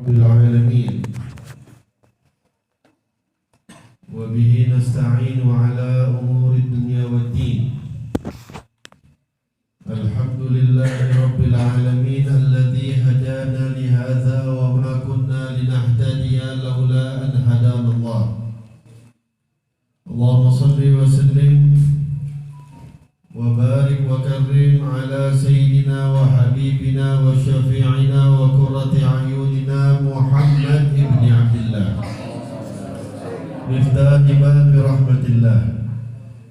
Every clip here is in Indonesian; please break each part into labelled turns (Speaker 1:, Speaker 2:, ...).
Speaker 1: رب العالمين وبه نستعين على أمور الدنيا والدين. الحمد لله رب العالمين الذي هدانا لهذا وما كنا لنهتدي لولا أن هدانا الله. اللهم صل وسلم وبارك وكرم على سيدنا وحبيبنا وشفيعنا وقرة أعيننا محمد بن عبد الله مفتاح باب رحمة الله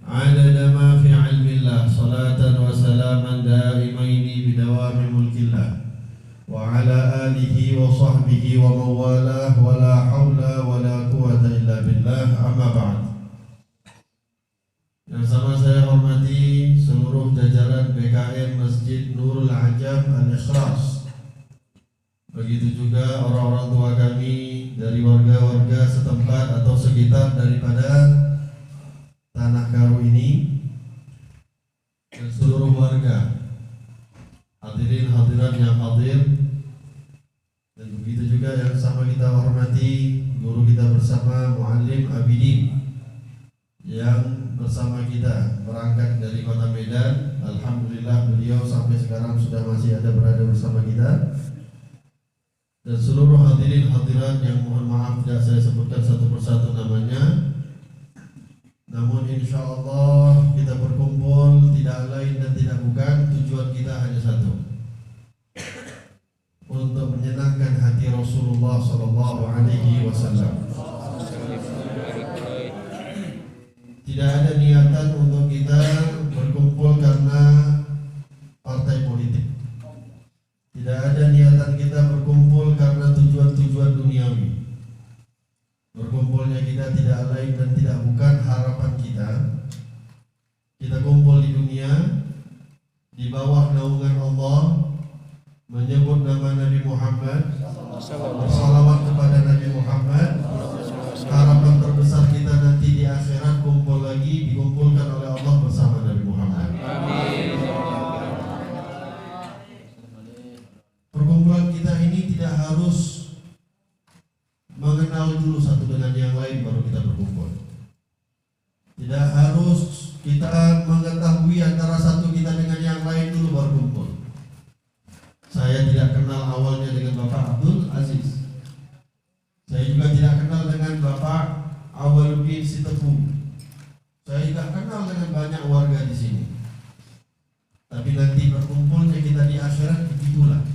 Speaker 1: عدد ما في علم الله صلاة وسلاما دائمين بدوام ملك الله وعلى آله وصحبه ومن والاه ولا حول ولا قوة إلا بالله. أما بعد. Yang sama saya hormati seluruh jajaran BKM Masjid Nurul Ajam Al-Ikhlas. Begitu juga orang-orang tua kami dari warga-warga setempat atau sekitar daripada Tanah Karo ini dan seluruh warga, hadirin hadirat yang hadir, dan begitu juga yang sama kita hormati guru kita bersama Muallim Abidin yang bersama kita berangkat dari kota Medan. Alhamdulillah beliau sampai sekarang sudah masih ada berada bersama kita. Dan seluruh hadirin hadirat yang mohon maaf tidak saya sebutkan satu persatu namanya. Namun insya Allah kita berkumpul tidak lain dan tidak bukan, tujuan kita hanya satu, untuk menyenangkan hati Rasulullah SAW. Tidak ada niatan untuk kita berkumpul karena partai politik. Tidak ada niatan kita berkumpul karena tujuan-tujuan duniawi. Berkumpulnya kita tidak lain dan tidak bukan harapan kita. Kita kumpul di dunia di bawah naungan Allah, menyebut nama Nabi Muhammad, bersalawat kepada Nabi Muhammad. Harapan terbesar kita nanti di akhirat kumpul lagi, dikumpulkan oleh Allah bersama Nabi Muhammad. Amin. Perkumpulan kita ini tidak harus mengenal dulu satu dengan yang lain baru kita berkumpul. Tidak harus kita mengetahui antara satu kita dengan yang lain dulu baru kumpul. Saya tidak kenal awalnya dengan Bapak Abdul Aziz. Saya juga tidak kenal dengan Bapak Awaluddin Sitepu. Saya juga kenal dengan banyak warga di sini. Tapi nanti berkumpulnya kita di akhirat begitulah.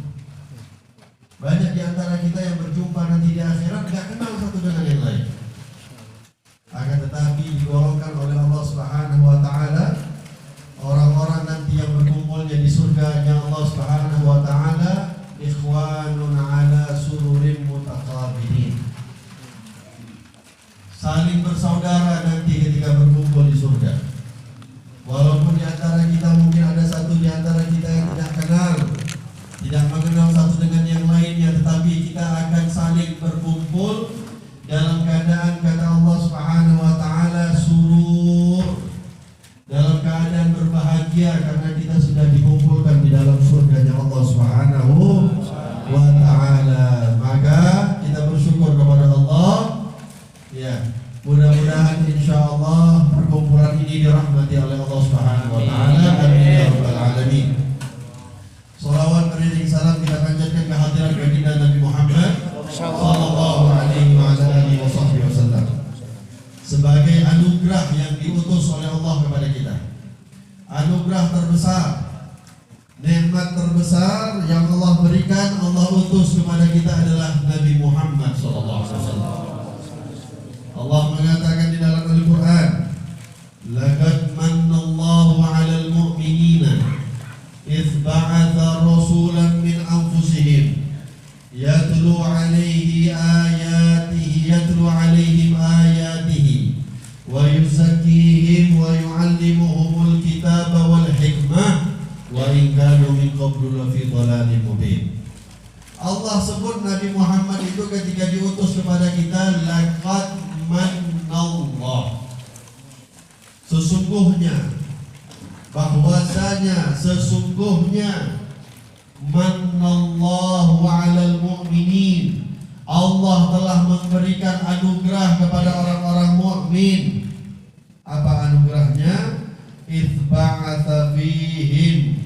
Speaker 1: Banyak di antara kita yang berjumpa nanti di akhirat tidak kenal satu dengan yang lain. Akan tetapi digolongkan oleh Allah Subhanahu wa taala orang-orang nanti yang berkumpulnya di surganya Allah Subhanahu wa taala, ikhwanun ala sururin mutaqabilin. Saling bersaudara nanti ketika berkumpul di surga. Walaupun di antara kita mungkin ada satu di antara kita yang tidak kenal, tidak mengenal satu dengan yang lainnya, tetapi kita akan saling berkumpul dalam keadaan kata Allah Subhanahu wa taala surur, dalam keadaan berbahagia karena kita sudah dikumpulkan di dalam surganya Allah Subhanahu wa taala. Maka kita bersyukur kepada Allah. Ya, mudah-mudahan insyaallah perkumpulan ini dirahmati oleh Allah Subhanahu wa taala. Amin ya rabbal alamin. Salawat beriring salam kita panjatkan ke hadirat baginda Nabi Muhammad sallallahu alaihi wasallam sebagai anugerah yang diutus oleh Allah kepada kita. Anugerah terbesar, nikmat terbesar yang Allah berikan, Allah utus kepada kita adalah Nabi Muhammad sallallahu alaihi wasallam. Allah mengatakan di dalam Al-Quran, laqad manallahu 'alal mu'minina idh ba'atha rasulan min anfusihim yatlu 'alaihim ayatihi wa yuzakkihim wa yu'allimuhumul kitaba wal hikmah wa in kanu min qablu lafi dhalalin mubin. Allah sebut Nabi Muhammad itu ketika diutus kepada kita, laqad manallah, sesungguhnya, bahwasanya sesungguhnya, manallahu 'alal mu'minin, Allah telah memberikan anugerah kepada orang-orang mukmin. Apa anugerahnya? Itsba'atsa fihim,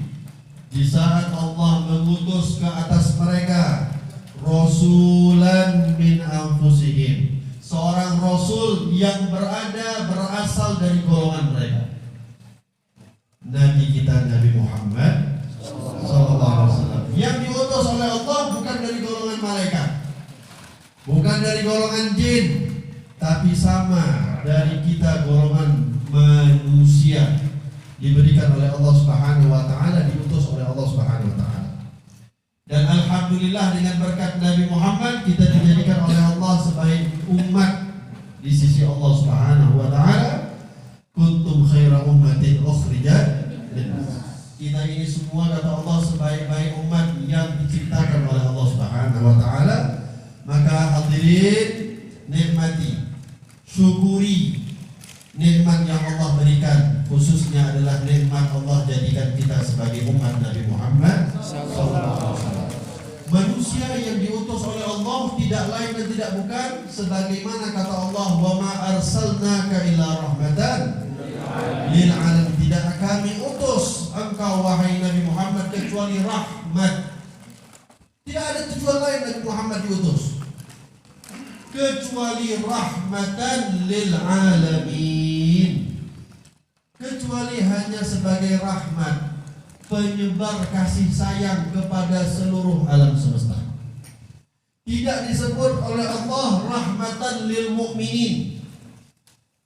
Speaker 1: di saat Allah mengutus ke atas mereka rasulan min anfusihim, seorang rasul yang berasal dari golongan mereka. Nabi kita Nabi Muhammad sallallahu alaihi wasallam yang diutus oleh Allah bukan dari golongan malaikat, bukan dari golongan jin, tapi sama dari kita golongan manusia, diberikan oleh Allah Subhanahu wa taala, diutus oleh Allah Subhanahu wa taala. Dan alhamdulillah dengan berkat Nabi Muhammad kita dijadikan oleh Allah sebagai umat di sisi Allah Subhanahu wa taala. Kuntum khaira ummatin ukhrijat linnas. Kita ini semua kata Allah sebaik-baik umat yang diciptakan oleh Allah Subhanahu wa taala. Maka hadirin, nikmati, syukuri nikmat yang Allah berikan, khususnya adalah nikmat Allah jadikan kita sebagai umat Nabi Muhammad sallallahu alaihi wasallam. Manusia yang diutus oleh Allah tidak lain dan tidak bukan sebagaimana kata Allah, wa ma arsalnaka illa rahmatan lil alamin. Tidak kami utus engkau wahai Nabi Muhammad kecuali rahmat. Tidak ada tujuan lain Nabi Muhammad diutus kecuali rahmatan lil alamin, kecuali hanya sebagai rahmat, penyebar kasih sayang kepada seluruh alam semesta. Tidak disebut oleh Allah rahmatan lil mu'minin,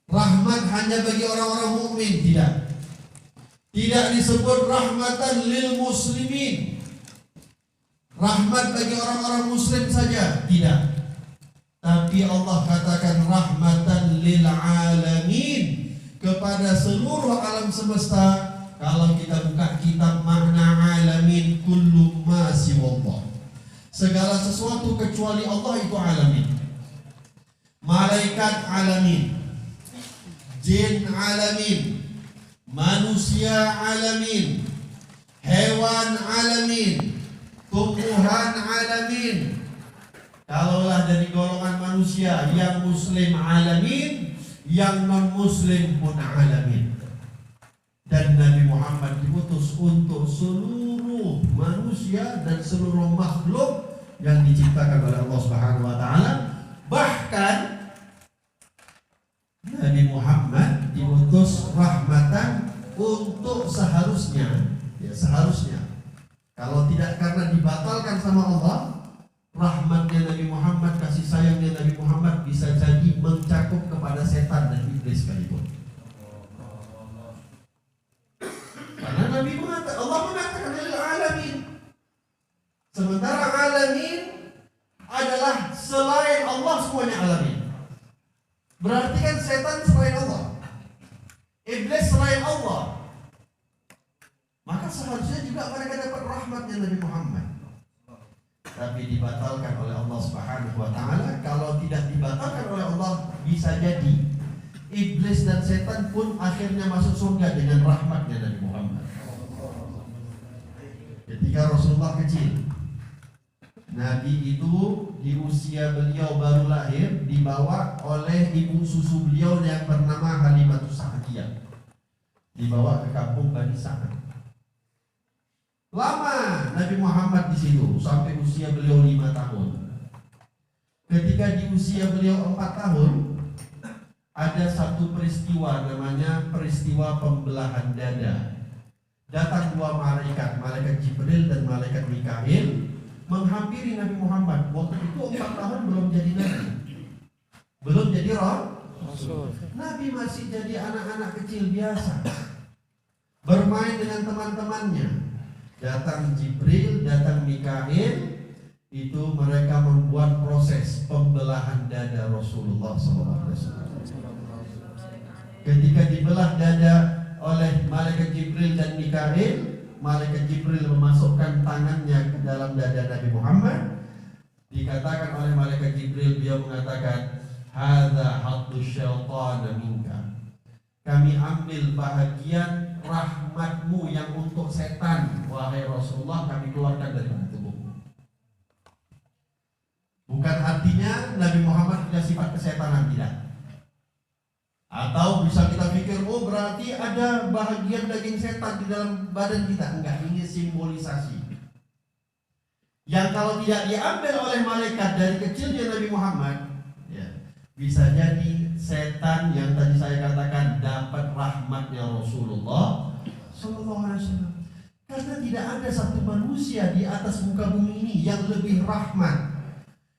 Speaker 1: rahmat hanya bagi orang-orang mukmin, tidak. Tidak disebut rahmatan lil muslimin, rahmat bagi orang-orang muslim saja, tidak. Tapi Allah katakan rahmatan lil alamin, kepada seluruh alam semesta. Kalau kita buka kitab makna alamin, kullu ma siwallah, segala sesuatu kecuali Allah itu alamin. Malaikat alamin, jin alamin, manusia alamin, hewan alamin, tumbuhan alamin. Kalaulah dari golongan manusia, yang muslim alamin, yang non muslim pun alamin. Dan Nabi Muhammad diutus untuk seluruh manusia dan seluruh makhluk yang diciptakan oleh Allah Subhanahu wa taala. Bahkan Nabi Muhammad diutus rahmatan untuk seharusnya, ya seharusnya, kalau tidak karena dibatalkan sama Allah, rahmatnya Nabi Muhammad, kasih sayangnya Nabi Muhammad bisa jadi mencakup kepada setan dan iblis sekalipun. Karena Allah mengatakan lil alamin. Sementara alamin adalah selain Allah, semuanya alamin. Berarti kan setan selain Allah, iblis selain Allah. Maka seharusnya juga mereka dapat rahmatnya Nabi Muhammad. Tapi dibatalkan oleh Allah Subhanahu wa taala. Kalau tidak dibatalkan oleh Allah, bisa jadi iblis dan setan pun akhirnya masuk surga dengan rahmatnya Nabi Muhammad. Ketika Rasulullah kecil, Nabi itu di usia beliau baru lahir dibawa oleh ibu susu beliau yang bernama Halimatus Sa'diyah, dibawa ke kampung Bani Sa'ad. Lama Nabi Muhammad di situ sampai usia beliau 5 tahun. Ketika di usia beliau 4 tahun, ada satu peristiwa namanya peristiwa pembelahan dada. Datang dua malaikat, malaikat Jibril dan malaikat Mikail, menghampiri Nabi Muhammad. Waktu itu 4 tahun belum jadi nabi, belum jadi rasul. Nabi masih jadi anak-anak kecil biasa, bermain dengan teman-temannya. Datang Jibril, datang Mikail, itu mereka membuat proses pembelahan dada Rasulullah SAW. Ketika dibelah dada oleh malaikat Jibril dan Mikail, malaikat Jibril memasukkan tangannya ke dalam dada Nabi Muhammad. Dikatakan oleh malaikat Jibril, dia mengatakan, hadza haddu syaitan minka. Kami ambil bahagian rahmatmu yang untuk setan, wahai Rasulullah, kami keluarkan dari tubuhmu. Bukan arti Artinya Nabi Muhammad punya sifat kesetanan, tidak? Atau bisa kita pikir, oh berarti ada bahagian daging setan di dalam badan kita. Enggak, ini simbolisasi. Yang kalau tidak diambil oleh malaikat dari kecilnya Nabi Muhammad, ya, bisa jadi setan yang tadi saya katakan dapat rahmatnya Rasulullah Sallallahu Alaihi Wasallam. Karena tidak ada satu manusia di atas muka bumi ini yang lebih rahmat,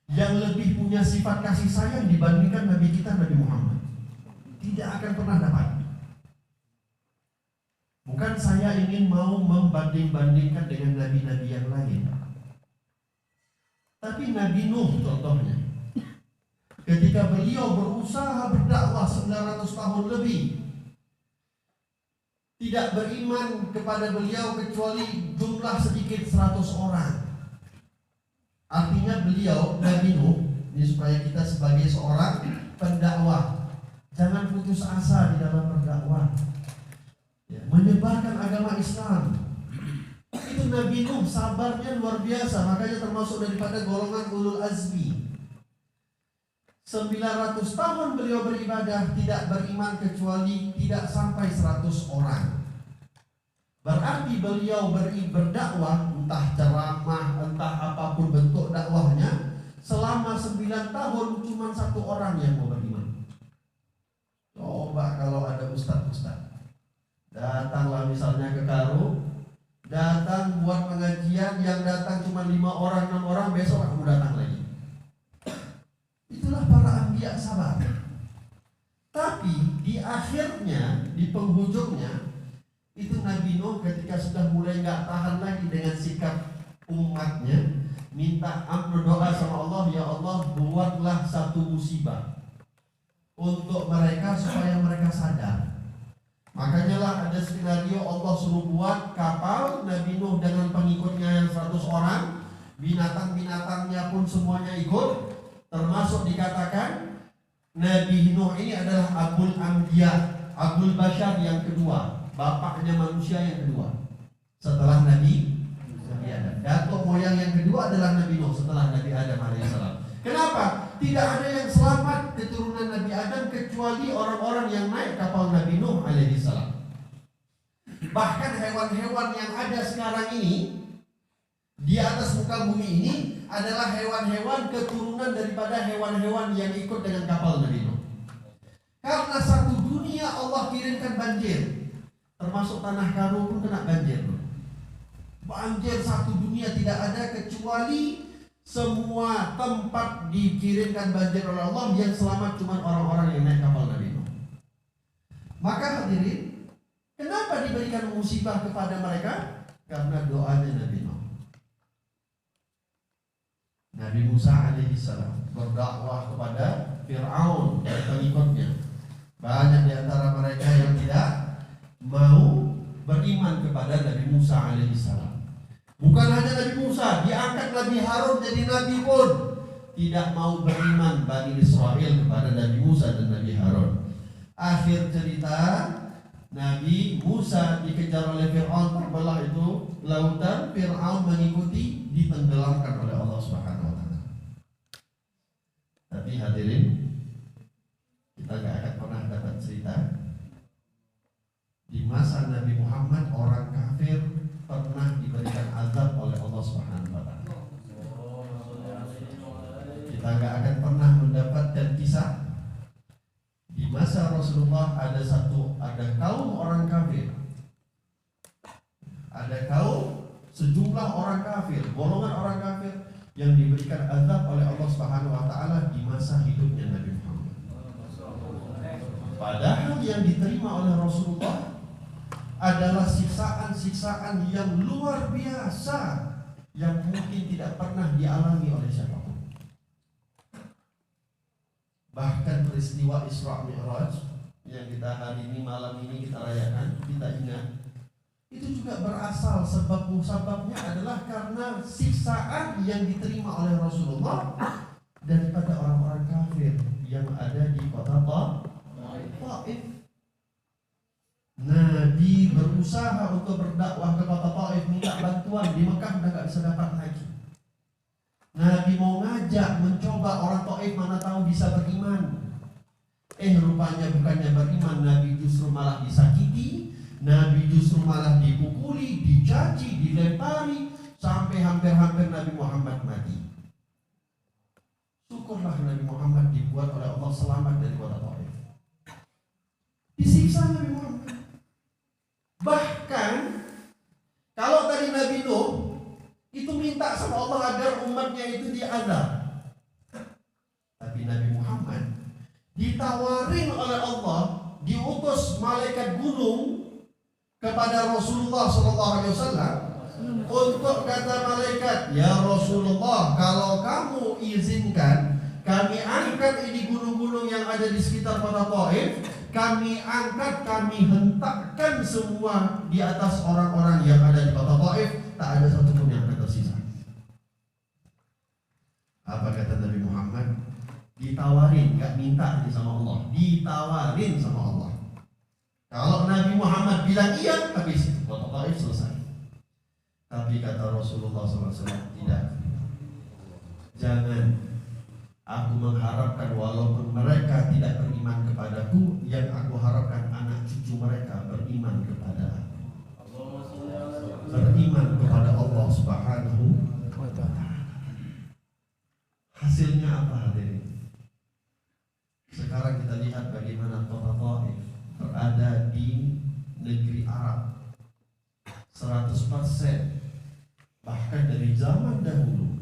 Speaker 1: yang lebih punya sifat kasih sayang dibandingkan Nabi kita Nabi Muhammad. Tidak akan pernah dapat. Bukan saya ingin mau membanding-bandingkan dengan nabi-nabi yang lain, tapi Nabi Nuh contohnya, ketika beliau berusaha berdakwah 900 tahun lebih, tidak beriman kepada beliau kecuali jumlah sedikit 100 orang. Artinya beliau, Nabi Nuh, ini supaya kita sebagai seorang pendakwah jangan putus asa di dalam berdakwah, ya, menyebarkan agama Islam. Itu Nabi Nuh sabarnya luar biasa, makanya termasuk daripada golongan ulul azmi. 900 tahun beliau beribadah, tidak beriman kecuali tidak sampai 100 orang. Berarti beliau berdakwah, entah ceramah, entah apapun bentuk dakwahnya, selama 9 tahun cuma 1 orang yang mau beriman. Coba kalau ada ustaz-ustaz datanglah misalnya ke Karo, datang buat pengajian, yang datang cuma 5 orang, 6 orang, besok kamu datang lagi. Itulah para anbiya sabar. Tapi di akhirnya, di penghujungnya, itu Nabi Nuh ketika sudah mulai nggak tahan lagi dengan sikap umatnya, minta berdoa sama Allah, ya Allah buatlah satu musibah untuk mereka supaya mereka sadar. Makanya lah ada skenario Allah suruh buat kapal Nabi Nuh dengan pengikutnya yang 100 orang, binatang-binatangnya pun semuanya ikut, termasuk dikatakan Nabi Nuh ini adalah Abul Anbiya, Abul Bashar yang kedua, bapaknya manusia yang kedua setelah Nabi Adam. Datuk moyang yang kedua adalah Nabi Nuh setelah Nabi Adam alaihissalam. Kenapa? Tidak ada yang selamat keturunan Nabi Adam kecuali orang-orang yang naik kapal Nabi Nuh alaihissalam. Bahkan hewan-hewan yang ada sekarang ini di atas muka bumi ini adalah hewan-hewan keturunan daripada hewan-hewan yang ikut dengan kapal Nabi Nuh. Karena satu dunia Allah kirimkan banjir, termasuk tanah Karo pun kena banjir. Banjir satu dunia tidak ada kecuali semua tempat dikirimkan banjir oleh Allah, yang selamat cuma orang-orang yang naik kapal Nabi Nuh. Maka hadirin, kenapa diberikan musibah kepada mereka? Karena doanya Nabi Nuh. Nabi Musa alaihissalam berdakwah kepada Fir'aun dan pengikutnya. Banyak di antara mereka yang tidak mau beriman kepada Nabi Musa alaihissalam. Bukan hanya Nabi Musa, diangkat Nabi Harun jadi Nabi pun tidak mau beriman Bani Israel kepada Nabi Musa dan Nabi Harun. Akhir cerita, Nabi Musa dikejar oleh Fir'aun, terbelah itu lautan, Fir'aun mengikuti, ditenggelamkan oleh Allah Subhanahu wa Ta'ala. Tapi hadirin, kita gak akan pernah dapat cerita di masa Nabi Muhammad orang kafir pernah diberikan azab oleh Allah Subhanahu wa Ta'ala. Kita gak akan pernah mendapatkan kisah di masa Rasulullah ada kaum orang kafir, ada kaum sejumlah orang kafir, golongan orang kafir yang diberikan azab oleh Allah Subhanahu wa Ta'ala di masa hidupnya Nabi Muhammad. Padahal yang diterima oleh Rasulullah adalah siksaan-siksaan yang luar biasa yang mungkin tidak pernah dialami oleh siapapun. Bahkan peristiwa Isra Mi'raj yang kita hari ini, malam ini kita rayakan, kita ingat, itu juga berasal sebabnya adalah karena siksaan yang diterima oleh Rasulullah daripada orang-orang kafir yang ada di kota Taif. Nabi berusaha untuk berdakwah ke kota Taif, minta bantuan, di Mekah udah gak bisa dapat lagi. Nabi mau ngajak, mencoba Rasulullah, orang Taif mana tahu bisa beriman. Rupanya bukannya beriman, Nabi justru malah disakiti, Nabi justru malah dipukuli, dicaci, dilempari, sampai hampir-hampir Nabi Muhammad mati. Syukurlah Nabi Muhammad dibuat oleh Allah selamat dari kota Taif. Disiksa Nabi Muhammad. Bahkan kalau tadi Nabi Nuh itu minta sama Allah agar umatnya itu diazab, tapi Nabi Muhammad ditawarin oleh Allah, diutus malaikat gunung kepada Rasulullah SAW untuk kata malaikat, ya Rasulullah, kalau kamu izinkan, kami angkat ini gunung-gunung yang ada di sekitar kota Taif, kami angkat, kami hentakkan semua di atas orang-orang yang ada di kota Taif, tak ada satupun yang akan tersisa. Apa kata Nabi Muhammad? Ditawarin, gak minta sama Allah, ditawarin sama Allah. Kalau Nabi Muhammad bilang iya, habis kota Taif selesai. Tapi kata Rasulullah SAW, tidak, jangan. Aku mengharapkan walaupun mereka tidak beriman kepadaku, yang aku harapkan anak cucu mereka beriman kepada aku, beriman kepada Allah Subhanahu wa ta'ala. Hasilnya apa hadirin? Sekarang kita lihat bagaimana kota Taif berada di negeri Arab 100%, bahkan dari zaman dahulu.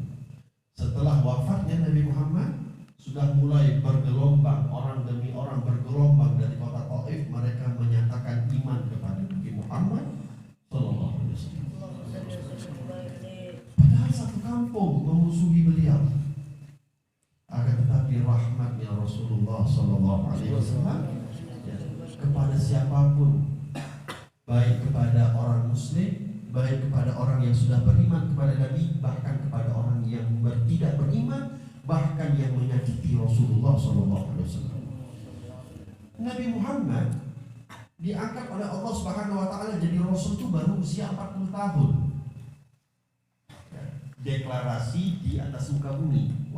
Speaker 1: Setelah wafatnya Nabi Muhammad, sudah mulai bergelombang, orang demi orang bergelombang dari kota Taif, mereka menyatakan iman kepada Nabi Muhammad sallallahu alaihi wasallam. Padahal satu kampung memusuhi beliau. Akan tetapi rahmatnya Rasulullah sallallahu alaihi wasallam kepada siapapun, baik kepada orang muslim, baik kepada orang yang sudah beriman kepada Nabi, bahkan kepada orang yang tidak beriman, bahkan yang menyakiti Rasulullah SAW. Nabi Muhammad diangkat oleh Allah Subhanahu Wa Taala jadi Rasul itu baru usia 40 tahun. Deklarasi di atas muka bumi.